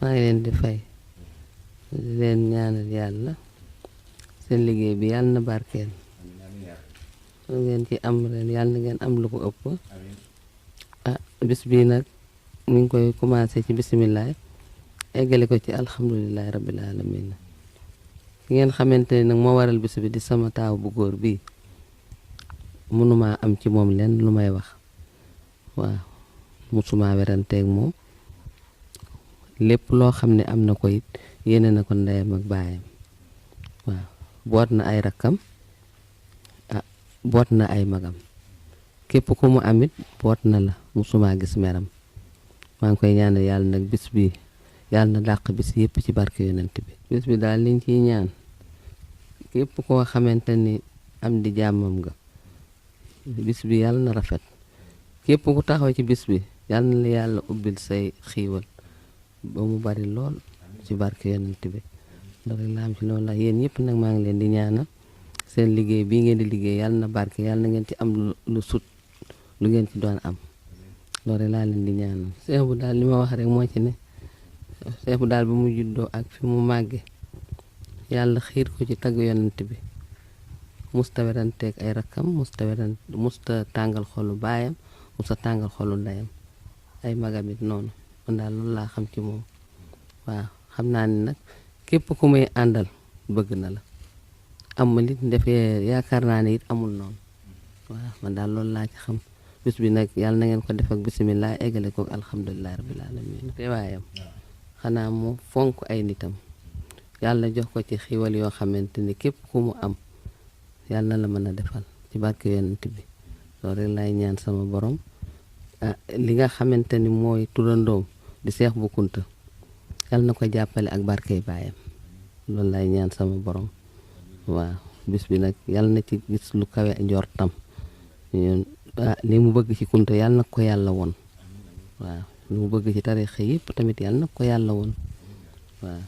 maa ngi leen di fay di leen ñaanal yàlla seen liggéey bi yàlla na barkeel lu ngeen ci am ren yàlla na ngeen am lu ko ëpp bis bii nag ñu ngi koy commencé ci bisimilah eggale ko ci alhamdulilahi rabbil alamin ki ngeen xamante ne nag moo waral bis bi di sama taaw bu góor bii mënumaa am ci moom leen lu may wax waaw musuma weranteeg moom lépp loo xam ne am na ko it yéene na ko ndeyam ak baayam waaw boot na ay rakkam boot na ay magam képp ku mu amit boot na la musuma gis meram maa ngi koy ñaanal yàlla nag bis bi yàlla na dàq bis yépp ci barke yonent bi bis bi daal liñ ciy ñaan képp koo xamante ni am di jàmmam nga bis bi yàlla na rafet képp ku taxaw ci bis bi yàlla na la yàlla ubbil say xiiwal ba mu bari lool ci barke yonent bi loolu la am ci loolu la yéen ñëpp nag maa ngi leen di ñaanal seen liggéey bii ngeen di liggéey yàlla na barke yàlla na ngeen ci am lu sut lu ngeen ci doon am loolu laa leen di ñaanal Seex bu daal li ma wax rek moo ci ne Seex bu daal bi mu juddoo ak fi mu màgge yàlla xiir ko ci tagg yonent bi musta weranteeg ay rakkam musta tàngal xolu baayam musta tàngal xolu ndeyam ay magam it noonu man daal loolu laa xam ci moom waaw xam naa ni nag képp ku muy àndal bëgg na la amul it defee yaakaar naa ne it amul noonu waaw man daal loolu laa ci xam bis bi nag yàlla na ngeen ko def ak bisimilah eggale ko alhamdulilah rabbil alamin teewaayam xanaa mu fonk ay nitam yàlla jox ko ci xiiwal yoo xamante ni képp ku mu am yàlla na la mën a defal ci barke yonent bi loolu rek laay ñaan sama borom li nga xamante ni mooy turandoom di Seex Bu Kunta yàlla na ko jàppale ak barkey baayam loolu laay ñaan sama borom waaw bis bi nag yàlla na ci gis lu kawe njortam li mu bëgg ci Kunta yàlla na ko yàlla woon waaw li mu bëgg ci tarixa yëpp tamit yàlla na ko yàlla woon waaw